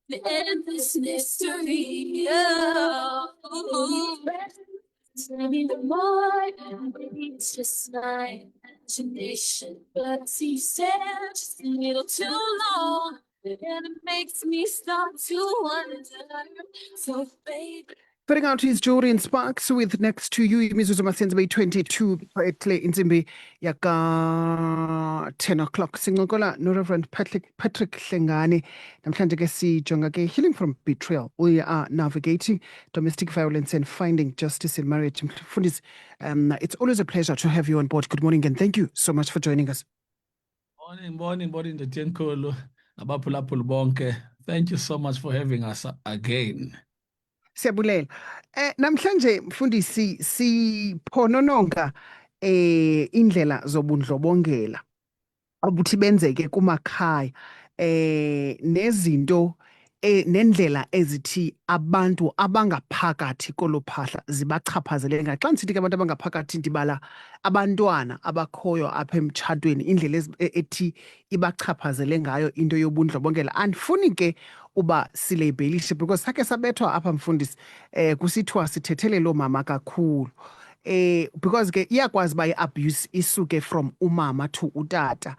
the endless mystery. Oh, maybe the more, maybe it's just my imagination, but he said just a little too long, and it makes me start to wonder. So, baby. Putting out his Jordan Sparks with Next to You, imizuzu masenze beyi-22 etle intsimbi yaka 10 o'clock. Sincokola no-Reverend Patrick Hlengani. Namhlanje ke sijonga ke Healing from Betrayal. We are navigating domestic violence and finding justice in marriage. Mfundisi, it's always a pleasure to have you on board. Good morning and thank you so much for joining us. Morning, Ndotenkulu, abaphulaphuli bonke. Thank you so much for having us again. Siyabulela. Namhlanje mfundisi siphonononga indlela zobundlobongela ukuthi benzeke kumakhaya nezinto nendlela ezithi abantu abangaphakathi kolophahla zibachaphazele ngaxa nisithi ke abantu abangaphakathi ndibala abantwana abakhoyo apha emtshatweni indlela ethi ibachaphazele ngayo into yobundlobongela andifuni ke uba silabelishe because sakhe sabethwa apha mfundisi kusithiwa sithethele loo mama kakhulu because ke iyakwazi uba i-abuse isuke from umama to utata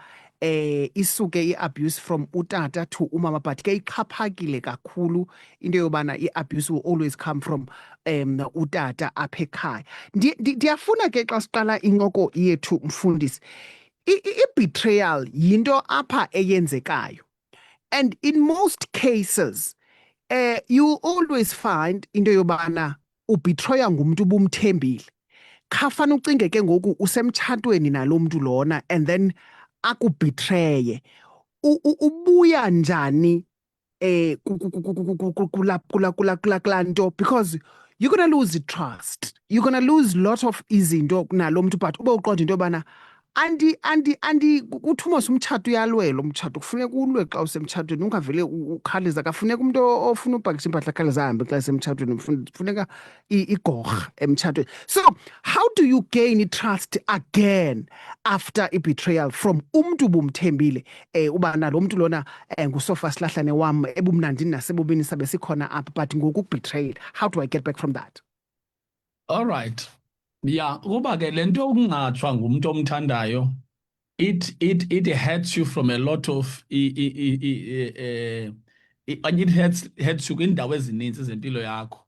isuke i-abuse from utata to umama but ke ixhaphakile kakhulu into yobana i-abuse will always come from utata apha ekhaya. Ndiyafuna ke xa siqala incoko yethu mfundisi i-betrayal yinto apha eyenzekayo and in most cases you always find into yobana ubetraya ngumuntu ubumthembile khafana ucinge ke ngoku usemtshatweni nalo muntu lona and then akubetraye ubuya njani kula nto because you're going to lose trust, you're going to lose lot of izinto nalo muntu but ube uqonda into yobana kuthumos umtshato uyalwela umtshato kufuneka ulwe xa usemtshatweni ungavele ukhaliza kafuneka umuntu ofuna ubhakisha impahla khaliza ahambe xa semtshatweni kufuneka igorha emtshatweni. So how do you gain trust again after a betrayal from umntu bumthembile uba nalo mntu lona ngusofa silahlane wam ebumnandini nasebubini sabe sikhona apha but ngoku betrayed? How do I get back from that? All right. Yeah, kuba ke lento ukungatshwa ngumuntu omthandayo it hurts you from a lot of it hurts you kwindawo ezininzi zempilo yakho.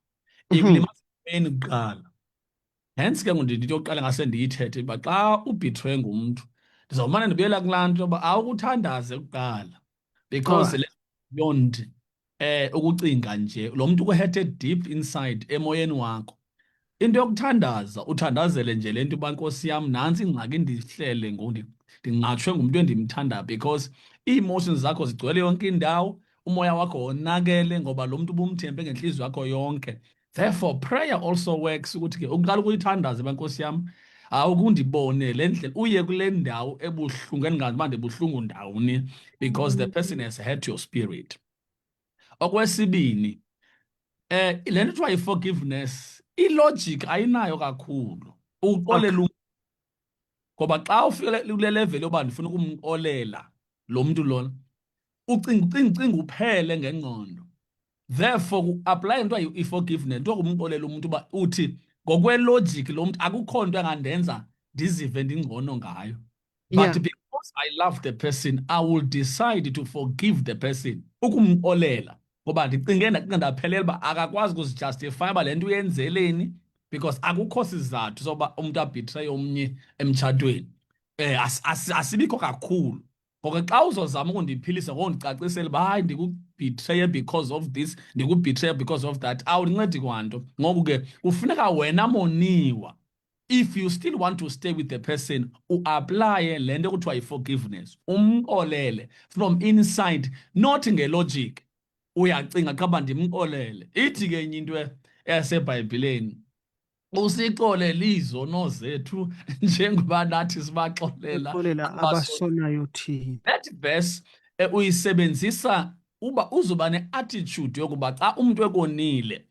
Ikulimaza emoyeni kuqala. Hence ke ndithi yokuqala ngase ndiyithethe uba xa ubetray ngumuntu ndizawumane ndibuyela kulaa nto yoba awukuthandaze kuqala because beyond ukucinga nje lo muntu kuhete deep inside emoyeni wakho. Into yokuthandaza uthandazele nje lento uba Nkosi yam nantsi ingxaki ndihlele ndinqatshwe ngumuntu endimthandayo because ii-emotions zakho zigcwele yonke indawo, umoya wakho wonakele ngoba lo muntu ubumthembe ngentliziyo yakho yonke. Therefore prayer also works ukuthi ke uqala ukuyithandaza uba Nkosi yam awukundibone le ndlela uye kule ndawo ebuhlungu endingazi uba ndibuhlungu ndawuni because the person has hurt your spirit. Okwesibini le nto kuthiwa yi-forgiveness ilogic ayinayo kakhulu uxolela ngoba xa ufike kule level yoba ndifuna ukumxolela lo mntu lona ucinga uphele ngengqondo. Therefore ku-apply into i-forgiveness nto kumxolela umuntu uba uthi ngokwelogic lo mntu akukho nto engandenza ndizive ndingcono ngayo but because I love the person I will decide to forgive the person ukumxolela ngoba ndicinge ndaphelela uba akakwazi ukuzijustify uba le nto uyenzeleni because akukho sizathu soba umuntu abetray omnye emtshatweni. Asibikho kakhulu ngoba xa uzozama ukundiphilisa ngokundicacisela uba hayi ndikubetray because of this ndikubetray because of that awundincedi kwanto. Ngoku ke kufuneka wena moniwa if you still want to stay with the person uaplaye le nto kuthiwa yi-forgiveness umxolele from inside not ngelogic uyacinga qaba ndimxolele. Ithi ke enye into yaseBhayibhileni usixolele izono zethu njengoba nathi sibaxolela abasonayo thina. That verse uyisebenzisa uba uzoba ne-attitude yokuba xa umuntu ekonile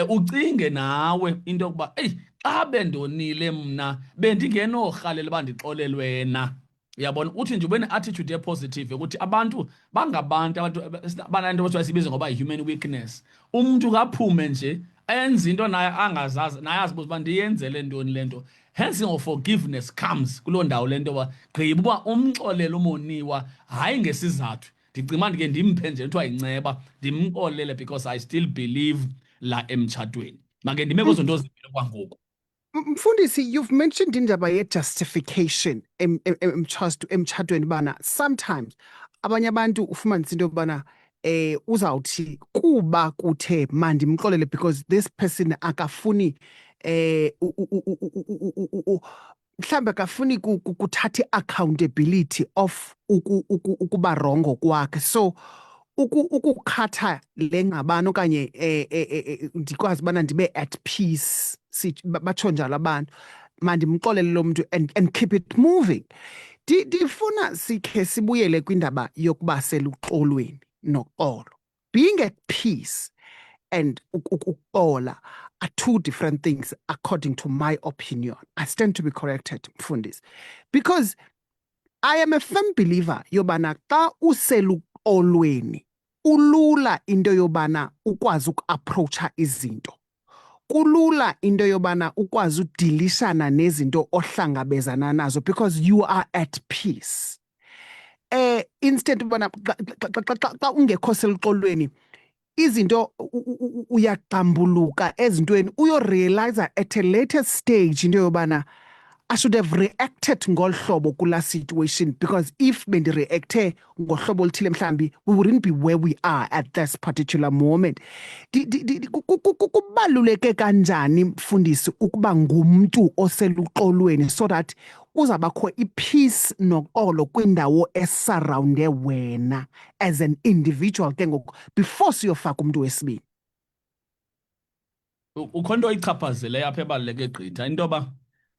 ucinge nawe into yokuba eyi xa bendonile mna bendingenorhalela uba ndixolelwe wena Uyabona uthi nje ube ne-attitude epositive ukuthi abantu bangabantu abantu bananto abathiwa sibize ngoba yi-human weakness. Umuntu kaphume nje enze into naye angazazi naye azibuza uba ndiyenzele ntoni le nto. Hence forgiveness comes kuloo ndawo le nto yoba gqiba uba umxolele umoniwa hayi ngesizathu. Ndicinga uba ndike ndimphe nje kuthiwa yinceba ndimxolele because I still believe la emtshatweni. Make ndime kwezo nto zimbini kwangoku. Mfundisi, you've mentioned indaba ye-justification emtshatweni bana sometimes abanye abantu ufumanisa into yobana uzawuthi kuba kuthe mandimxolele because this person akafuni mhlawumbe akafuni kuthatha i-accountability of ukuba rongo kwakhe, so ukukhatha le ngxabano okanye ndikwazi ubana ndibe at peace, batsho njalo abantu, mandimxolele lo mntu and keep it moving. Ndifuna sikhe sibuyele kwindaba yokuba seluxolweni noxolo. Being at peace and ukuxola are two different things according to my opinion. I stand to be corrected, Mfundisi, because I am a firm believer yobana xa useluxolweni ulula into yobana ukwazi ukuapproacha izinto. Kulula into yobana ukwazi udilishana nezinto ohlangabezana nazo because you are at peace. Instead ubana xa ungekho seluxolweni izinto uyaqambuluka ezintweni uyorealize at a later stage into yobana I should have reacted ngolu hlobo kula situation, because if bendireacte ngohlobo oluthile mhlambi we wouldn't be where we are at this particular moment. Kubaluleke kanjani mfundisi ukuba ngumuntu oseluxolweni so that uzabakho ipeace noxolo kwindawo esurrounde wena as an individual ke ngoku before siyofaka umuntu wesibini? Ukho nto ichaphazeleyo apha ebaluleke gqitha into yoba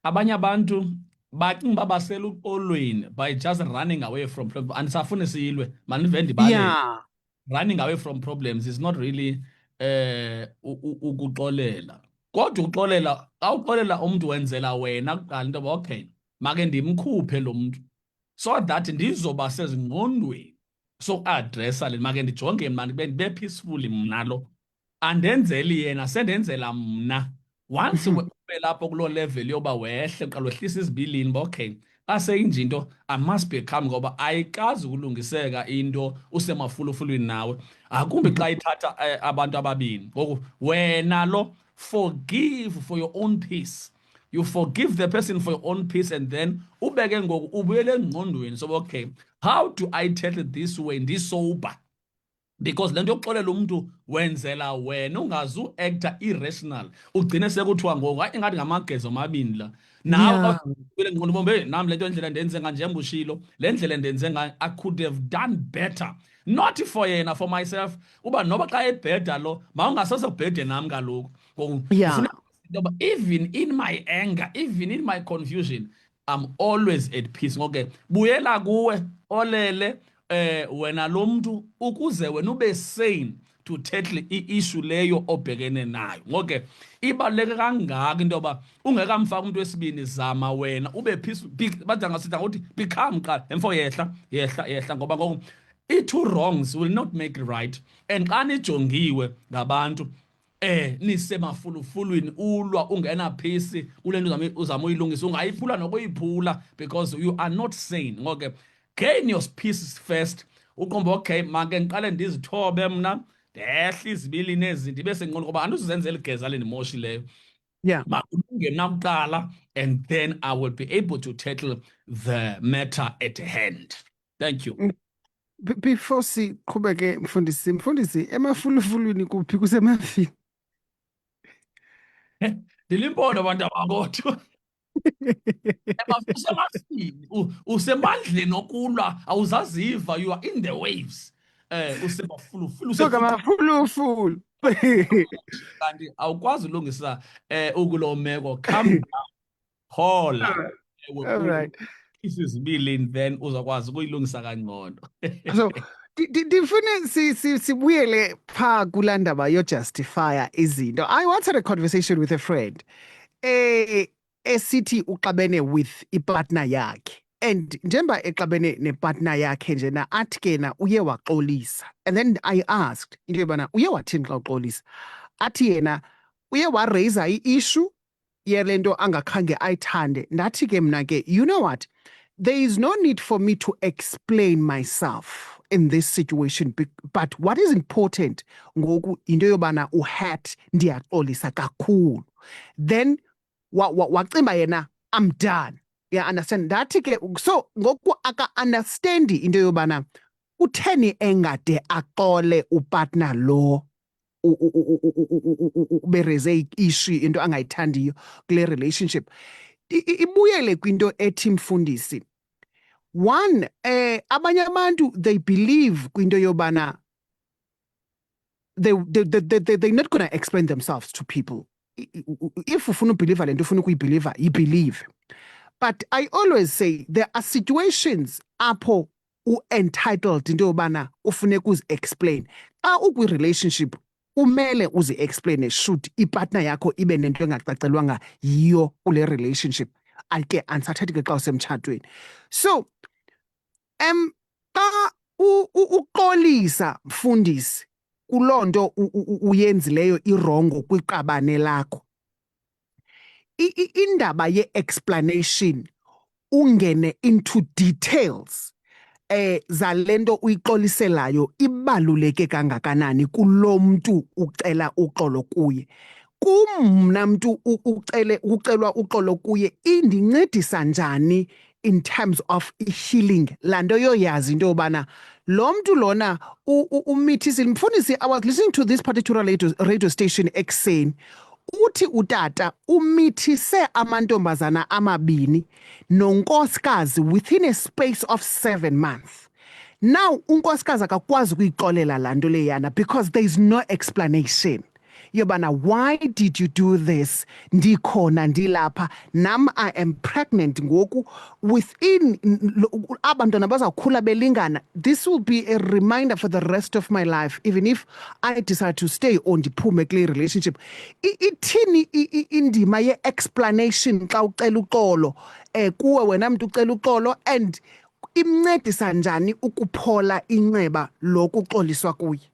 abanye abantu bacinga uba baseluxolweni by just running away from problems. Andisafuni siyilwe, mandive ndibale. Yeah. Running away from problems is not really ukuxolela. Kodwa uxolela, xa uxolela umntu wenzela wena kuqala into yoba okay, make ndimkhuphe lo mntu so that ndizoba sezingqondweni sokuadresa le, make ndijonge mna ndibe peaceful mna lo, andenzeli yena sendenzela mna. Once ube lapho kuloo level yoba wehle uqala wehlisa izibilini uba okay, xa seyinje into I must be calm ngoba ayikazi ukulungiseka into usemafulufulwini nawe, akumbi xa ithatha abantu ababini. Ngoku wena lo forgive for your own peace. You forgive the person for your own peace and then ubeke ngoku ubuyele engqondweni so okay, how do I tackle this way ndisober? Because le nto yokuxolela umntu wenzela wena ungazu actor irrational ugcine sekuthiwa ngoku hayi ingathi ngamagezo amabini la nawe ubuyele engqondweni bombe nami le nto indlela ndenze njengoba ushilo le ndlela ndenze ngayo I could have done better, not for yena, for myself. Uba noba xa ebheda lo mawungasose ubhede nami kaloku ngoku even in my anger, even in my confusion, I'm always at peace. Okay, buyela kuwe olele wena lo mntu ukuze wena ube sane to tackle i-issue leyo obhekene nayo. Okay, ibaluleke kangaka into yoba ungekamfaka umuntu wesibini zama wena ube peaceful. Bathi ngasithi ngokuthi become qala emfo yehla ngoba ngoku i-two wrongs will not make it right. And xa nijongiwe ngabantu nisemafulufulwini ulwa ungena peace kule nto uzama uyilungisa ungayiphula nokuyiphula because you are not sane. Okay, gain your peace first. Uqomba okay, make ngiqale ndizithobe mna ndehla izibilini ezi ndibe sengqondo ngoba andizenzela igeza lendimoshileyo. Yeah. Makulunge mna kuqala and then I will be able to tackle the matter at hand. Thank you. Before siqhubeke mfundisi emafulufulwini kuphi kusemafini? Ndilimpondo abantu abakodwa. Usemandleni okulwa awuzaziva, you are in the waves. Usemafulufulu Mafulufulu. kanti awukwazi ulungisa ukulo meko. Calm down, hola. All right. Isizibilini then uzakwazi ukuyilungisa kangcono. So ndifune sibuyele phaa kulaa ndaba yojustifier izinto. I once had a conversation with a friend esithi uxabene with ipartner yakhe and njengoba exabene nepartner yakhe njena athi ke na uye waxolisa, and then I asked into yobana uye wathini xa uxolisa, athi yena uye waraisa i-issue yele nto angakhange ayithande. Ndathi ke mna ke, you know what, there is no need for me to explain myself in this situation, but what is important ngoku into yobana uhat ndiyaxolisa kakhulu. Then wacimba yena, I'm done. Yeah, understand. Ndathi ke, so ngoku aka-understandi into yobana utheni engade axole upartner lo ubereze i-issue into angayithandiyo kule relationship. Ibuyele kwinto ethi Mfundisi. One, abanye abantu, they believe kwinto yobana they're not going to explain themselves to people. If ufuna ubeliever lento ufuna ukuyibeliever, you believe. But I always say there are situations apho entitled into yobana ufune ukuzi-explain. Xa ukwi-relationship umele uzi-explain, should ipartner yakho ibe nento engacacelwanga yiyo kule relationship, ake unsathathi ke xa usemtshatweni. So xa uxolisa Mfundisi kuloo nto uyenzileyo irongo kwiqabane lakho, indaba ye-explanation, ungene into details zalento uyixoliselayo ibaluleke kangakanani kulo mntu ucela uxolo kuye. Mna mntu ucelwa uxolo kuye indincedisa njani in terms of healing? Laa nto yoyazi into yobana lo mntu lona umithisi. Mfundisi, I was listening to this particular radio station ekuseni. Uthi utata umithise amantombazana amabini nonkosikazi within a space of 7 months. Now unkosikazi akakwazi ukuyixolela laa nto leyana because there is no explanation. Yobana, why did you do this? Ndikhona ndilapha, nam I am pregnant ngoku, within abantwana bazawukhula belingana. This will be a reminder for the rest of my life, even if I decide to stay or ndiphume kule relationship. Ithini indima ye-explanation xa ucela uxolo kuwe wena mntu ucela uxolo, and imncedisa njani ukuphola inceba lokuxoliswa kuye?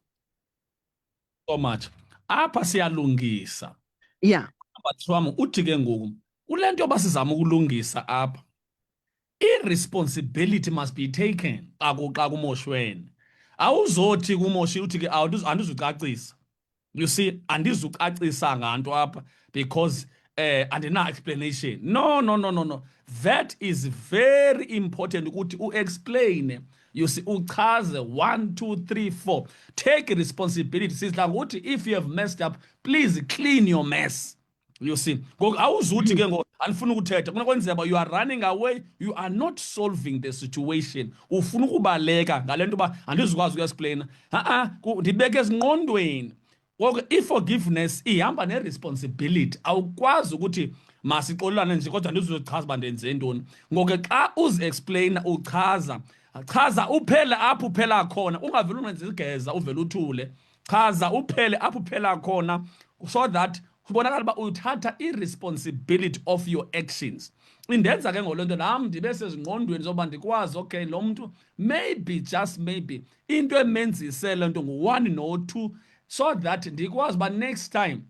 So much. Apha siyalungisa. Yeah. But wami uthi ke ngoku kule nto yoba sizama ukulungisa apha, i-responsibility must be taken xa kumoshweni. Awuzothi kumoshi uthi ke andizucacisa. You see, andizucacisa nganto apha because andina explanation. No. That is very important ukuthi u-explain. You see, uchaze 1, 2, 3, 4. Take responsibility. Sidla ngokuthi if you have messed up, please clean your mess. You see, awuzuthi ke ngoku andifuna ukuthetha kunokwenzeka you are running away, you are not solving the situation. Ufuna ukubaleka ngale nto uba andizukwazi ukuexplaina. Ndibeke ezingqondweni. Ngoku i-forgiveness ihamba ne-responsibility. Awukwazi ukuthi masixolelane nje kodwa ndizochaza uba ndenze ntoni. Ngoku xa uzi-explaina chaza uphele apho uphela khona, ungaveli ungenza igeza uvele uthule. Chaza uphele apho uphela khona so that kubonakala uba uthatha i-responsibility of your actions. Indenza ke ngolo nto nam ndibe sezingqondweni zoba ndikwazi, okay, lo mntu maybe, just maybe, into emenzise le nto ngu-1 no-2 so that ndikwazi uba next time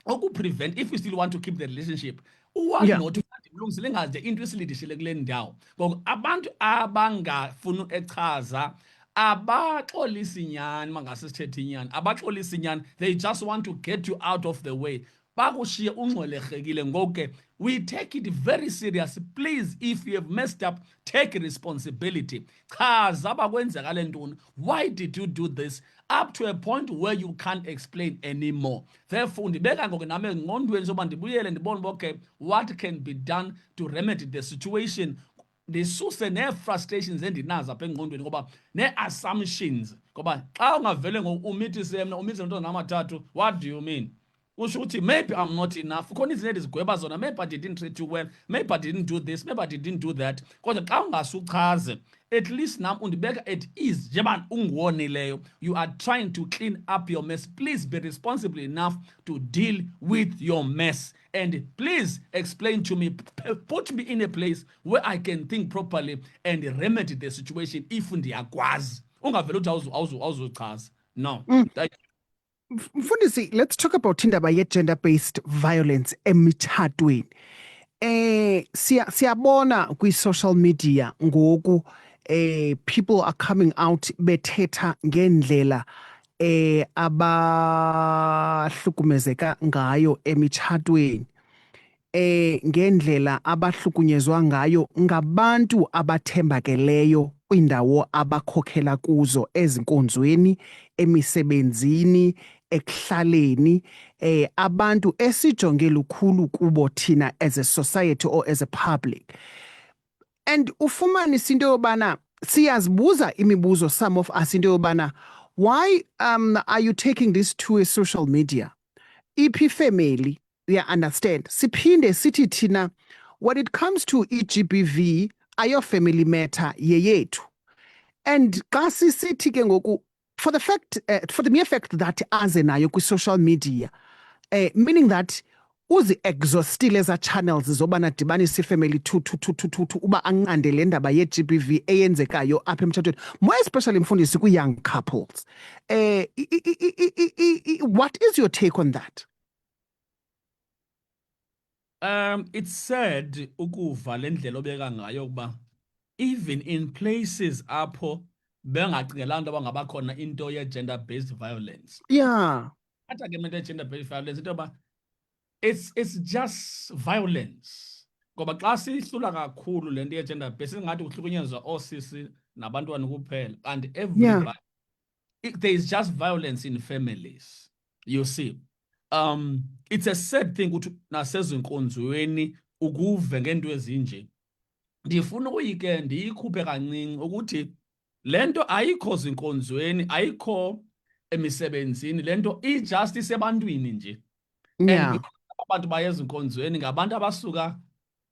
ukuprevent, if you still want to keep the relationship, u-1 no-2 ndimlungisile ngaze into isilidishile kule ndawo. Ngoku abantu abangafuni echaza abaxolisi nyani, mangase sithethe inyani, abaxolisi nyani, they just want to get you out of the way. Bakushiye ungxwelerhekile. Ngoku ke we take it very serious. Please, if you have messed up, take responsibility. Chaza bakwenzekale ntoni, why did you do this, up to a point where you can't explain anymore. Therefore ndibeka ngoku nami engqondweni soba ndibuyele ndibone uba okay, what can be done to remedy the situation. Ndisuse nee-frustrations endinazo apha engqondweni ngoba nee-assumptions, ngoba xa ungavele ngoku umithise mna umithise nomntwana namathathu, what do you mean? kusho ukuthi maybe I'm not enough. Khona izinto ezigweba zona, maybe I didn't treat you well, maybe I didn't do this, maybe I didn't do that. Kodwa xa ungasuchaze, at least nam undibeka at ease njengoba unguwonileyo. You are trying to clean up your mess. Please be responsible enough to deal with your mess. And please explain to me, put me in a place where I can think properly and remedy the situation if ndiyakwazi. Ungavele uthi awuzuchaza. No. Mfundisi, let's talk about indaba ye-gender-based violence emitshatweni. Siyabona kwi-social media ngoku people are coming out bethetha ngendlela abahlukumezeka ngayo emitshatweni. Ngendlela abahlukunyezwa ngayo ngabantu abathembakeleyo kwindawo abakhokhela kuzo ezinkonzweni, emisebenzini, ekuhlaleni, abantu esijonge lukhulu kubo thina as a society or as a public. And ufumanisa into yobana siyazibuza imibuzo, some of us, into yobana why are you taking this to a social media? Iphi family, yeah, understand. Siphinde sithi thina, when it comes to EGBV, ayo family matter yeyethu. And xa sisithi ke ngoku, for the mere fact that aze nayo kwi-social media, meaning that uzi-exhaustile eza channels zobana dibanisa ifamily to uba anqande le ndaba ye-GBV eyenzekayo apha emtshatweni, more especially mfundisi kwi-young couples. What is your take on that? It's sad ukuva le ndlela obeka ngayo kuba even in places apho bengacingelanga into abangabakhona into ye-gender based violence. Yeah. Athi ke into ye-gender based violence into yoba it's just violence. Ngoba xa sihlula kakhulu le nto ye-gender based ingathi kuhlukunyezwa oosisi nabantwana kuphela, and everybody, there is just violence in families, you see. It's a sad thing ukuthi nasezinkonzweni ukuve ngento ezinje. Ndifuna uyike ndiyikhuphe kancinci ukuthi lento ayikho zinkonzweni, ayikho emisebenzini, lento ijust isebantwini nje. Yeah. Abantu baye ezinkonzweni ngabantu abasuka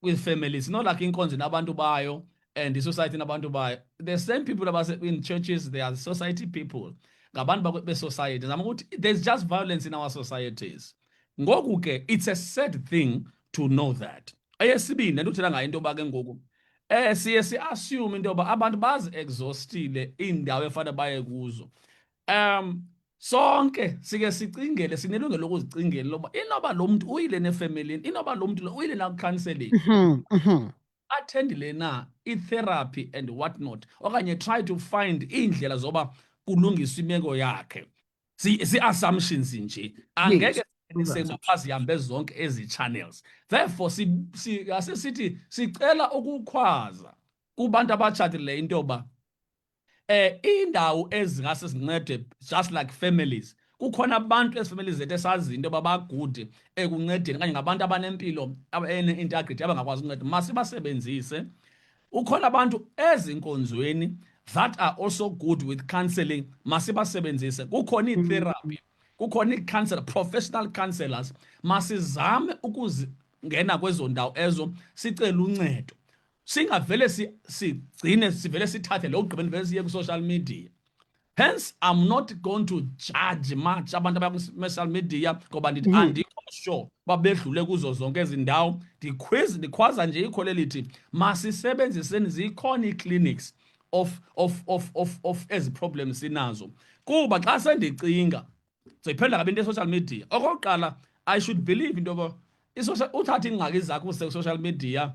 kwi-families, not like inkonzo nabantu bayo and i-society nabantu bayo. The same people in churches, they are society people. Ngabantu be-society. There's just violence in our societies. Ngoku ke, it's a sad thing to know that. Eyesibini, lento uthela ngayo into yoba ke ngoku, siye si-assume into yoba abantu bazi-exhaustile iindawo efanele baye kuzo. Sonke sike sicingele, sinelungelo lokuzicingela loba inoba lo muntu uyile nefamilini, inoba lo muntu uyile na-counseling, attendile na i-therapy and what not, okanye try to find iindlela zoba kulungiswa imeko yakhe. Si-assumptions nje, angeke ngoba zihambe zonke ezi channels. Therefore sisithi sicela ukukhwaza kubantu abatshatileyo into yoba indawo ezingase zincede just like families. Kukhona abantu ezifamilies zethu esazi into yoba bagude ekuncedeni kanye ngabantu abanempilo ene-integrity abangakwazi ukunceda, masibasebenzise. Ukhona abantu ezinkonzweni that are also good with counseling, masibasebenzise. Kukhona i-therapy, kukhona i-counselor, professional counselors. Masizame ukuzingena kwezo ndawo ezo, sicele uncedo. Singavele sigcine sivele sithathe lo gqibeni vele siye ku-social media. Hence, I'm not going to judge much abantu abakwi-social media ngoba ndithi andikho sure babedlule kuzo zonke ezi ndawo. Ndikhwaza nje ikhole lithi masisebenziseni, zikhona ii-clinics of ezi problems sinazo. Kuba xa sendicinga ziphendla kabi into ye-social media. Okokuqala, I should believe into yoba uthatha iingxaki zakho kwi-social media,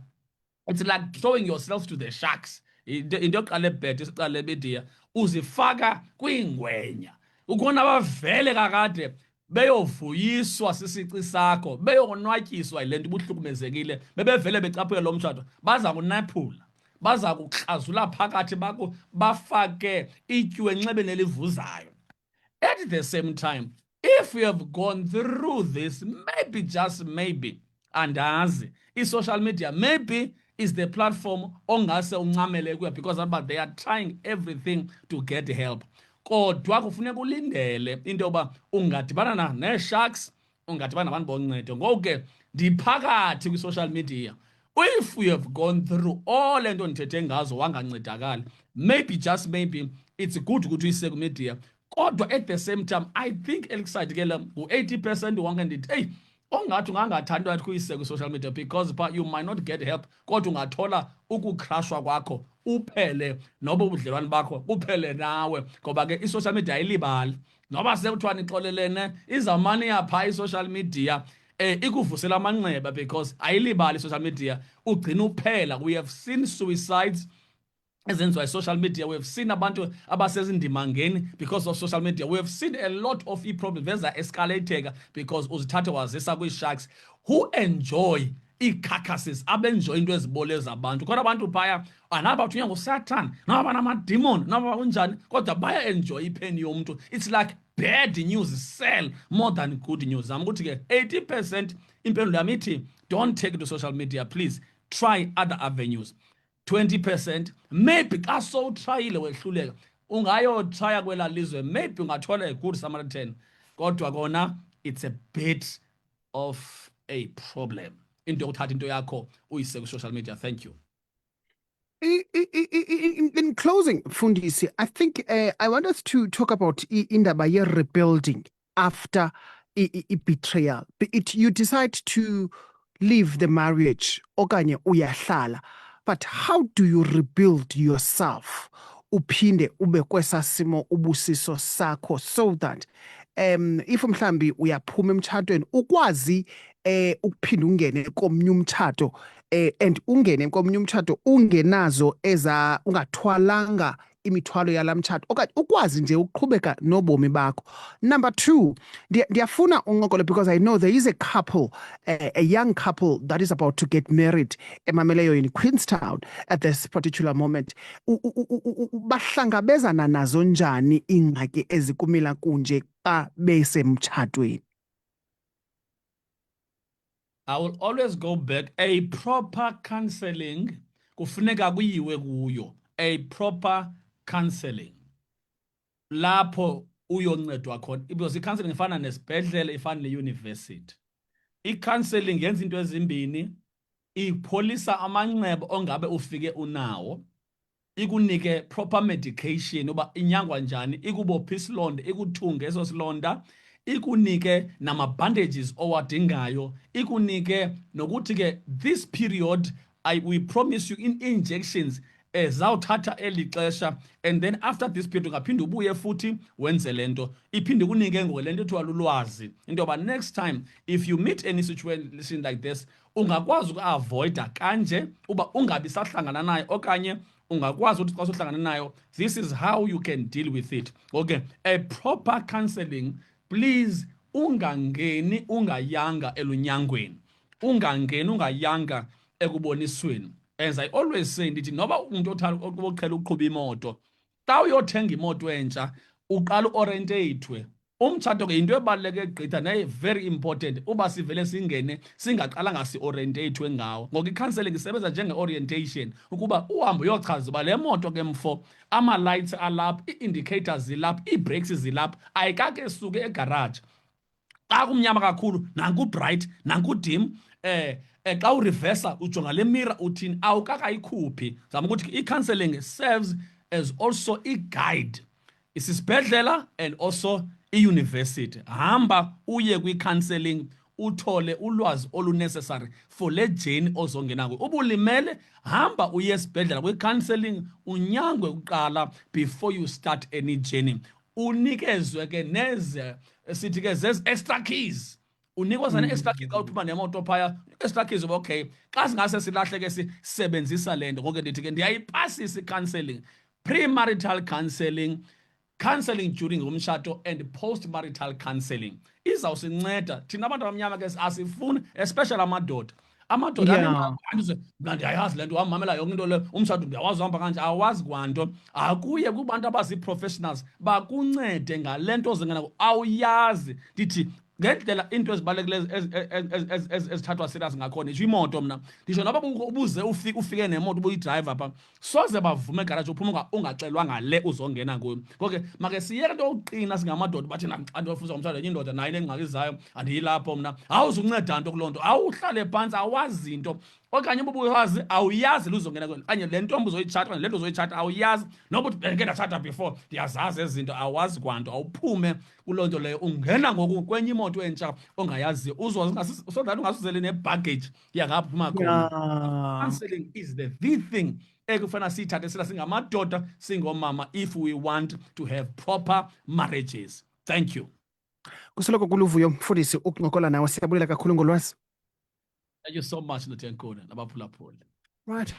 it's like throwing yourself to the sharks. Into yokuqala ebhede isiqala media uzifaka kwiingwenya. Ukhona bavele kakade beyovuyiswa sisici sakho, beyonwatyiswa yile nto ubuhlukumezekile, bebevele becaphule lo mtshato, baza kunaphula, baza kuxazula phakathi bakho, bafake ityuwa enxebeni elivuzayo. At the same time, if you have gone through this, maybe, just maybe, andazi, i-social media maybe is the platform ongase uncamele kuyo, because they are trying everything to get help. Kodwa kufuneka ulindele into yoba ungadibana nee-sharks, ungadibana nabantu boncedo. Ngoku ke ndiphakathi kwi-social media. If you have gone through all le nto ndithethe ngazo wangancedakali, maybe just maybe it's good ukuthi uyise ku-media. Kodwa at the same time I think elixide ke la u-80% wonke ndithi hey ongathi ungangathanda wathi kuyise ku-social media because you might not get help, kodwa ungathola ukukrashwa kwakho uphele noba ubudlelwane bakho buphele nawe, ngoba ke i-social media ayilibali. Noba sekuthiwa nixolelene izawumane yapha i-social media ikuvusela amanxeba because ayilibali i-social media ugcina uphela. We have seen suicides ezenziwa i-social media. We have seen abantu abasezindimangeni because of social media. We have seen a lot of i-problems veza escalateka because uzithathe wazisa kwi-sharks who enjoy ii-carcasses, abenjoy into eziboleza abantu. Kodwa abantu phaya anaba bathunywa nguSatan, naba banamademon, naba kunjani, kodwa baya enjoy ipain yomntu. It's like bad news sell more than good news. Zama ukuthi ke 80% impendulo yami ithi don't take it to social media, please try other avenues. 20% maybe xa sowutrayile wehluleka ungayotraya kwela lizwe, maybe ungathola a good Samaritan, kodwa kona it's a bit of a problem into yokuthatha into yakho uyise ku-social media. Thank you. In closing, Fundisi, I think I want us to talk about indaba ye-rebuilding after betrayal. You decide to leave the marriage okanye uyahlala, but how do you rebuild yourself uphinde ube kwesa simo ubusiso sakho so that if mhlambi uyaphuma emtshatweni ukwazi ukuphinda ungene komnye umtshato and ungene komnye umtshato ungenazo ungathwalanga imithwalo yalamtshato okanye ukwazi nje ukuqhubeka nobomi bakho. Number 2, ndiyafuna uncokole because I know there is a couple, a young couple that is about to get married eMameleyo in Queenstown at this particular moment. Bahlangabezana nazo njani ingxaki ezikumila kunje xa besemtshatweni? I will always go back. A proper counseling kufuneka kuyiwe kuyo. A proper counseling lapho uyoncedwa khona, because i-counseling ifana nesibhedlele, ifana ne-university. I-counseling yenza into ezimbini, ipholisa amanxeba ongabe ufike unawo, ikunike proper medication uba inyangwa njani, ikubophe isilonda, ikuthunge eso silonda, ikunike nama-bandages owadingayo, ikunike nokuthi ke this period we promise you injections zawuthatha eli xesha, and then after this period ungaphinde ubuye futhi wenze lento, iphinde kunike ngolento ethiwa lulwazi into yoba next time if you meet any situation like this ungakwazi uku-avoida kanje uba ungabi sahlangana nayo, okanye ungakwazi ukuthi xa uhlangana nayo this is how you can deal with it. Okay, a proper counseling, please. Ungangeni ungayanga elunyangweni, ungangeni ungayanga ekubonisweni. As I always say, ndithi noba umuntu oqhela uqhuba imoto, xa uyothenga imoto entsha uqala uorientatwe. Umtshato ke into ebaluleke gqitha naye very important uba sivele singene singaqalanga si-orientatwe ngawo. Ngoku i-counseling isebenza njenge-orientation ukuba uhambe uyochaza uba le moto ke mfo ama-lights alapha, ii-indicators zilapha, ii-brakes zilapha, ayikake suke egaraji. Xa kumnyama kakhulu nanku-bright nanku-dim, xa urivesa ujonga le mirror uthini, awukakayikhuphi. Zama ukuthi i-counseling serves as also i-guide. Isisibhedlela and also i-university. Hamba uye kwi-counseling uthole ulwazi olu-necessary for le journey ozongena kuyo. Ubulimele, hamba uye esibhedlela kwi-counseling unyangwe kuqala before you start any journey. Unikezwe ke neze sithi ke zezi extra keys. Unikwa zana extra keys xa uphuma nemoto phaya, extra keys uba okay xa singase silahleke sisebenzisa lento. Ngoku ndithi ke ndiyayipasisa i-counseling, premarital counseling, counseling during umtshato and post-marital counseling. Izawusinceda thina abantu abamnyama ke asifuni, especially amadoda. Amadoda ndiyayazi le nto, wamamela yonke into le, umtshato ndiyawazi uhamba kanje, awazi kwanto. Akuye kubantu abazii-professionals bakuncede ngale nto ozingena awuyazi. Ndithi ngendlela into ezibalulekileyo ezithathwa serious ngakhona nje imoto mna ndisho noba ubuze ufike nemoto ubuyidrayiva pha soze bavume egaraji uphuma ungaxelwanga le uzongena kuyo ngoke make siyeke into yokuqina singamadoda bathi xa ndiyofuna ngomtshana enye indoda nayo neengxaki zayo andiyilapho mna awuzunceda nto kuloo nto awuhlale phantsi awazi into okanye ububuyazi awuyazi luzongena kuyo okanye le ntombi uzoyitshata okanye le nto uzoyitshata awuyazi noba uthi beke ndatshata before ndiyazazi ezi zinto awazi kwanto awuphume kuloo nto leyo ungena ngoku kwenye imoto entsha ongayaziyo so that ungasuzeli nebaggage yangapha phuma khona. Counseling is the thing ekufana siyithathe sila singamadoda singomama if we want to have proper marriages. Thank you. Kusoloko kuluvuyo mfundisi ukuncokola nawe, siyabulela kakhulu ngolwazi. Thank you so much Nothenkhona nabaphulaphuli. Right.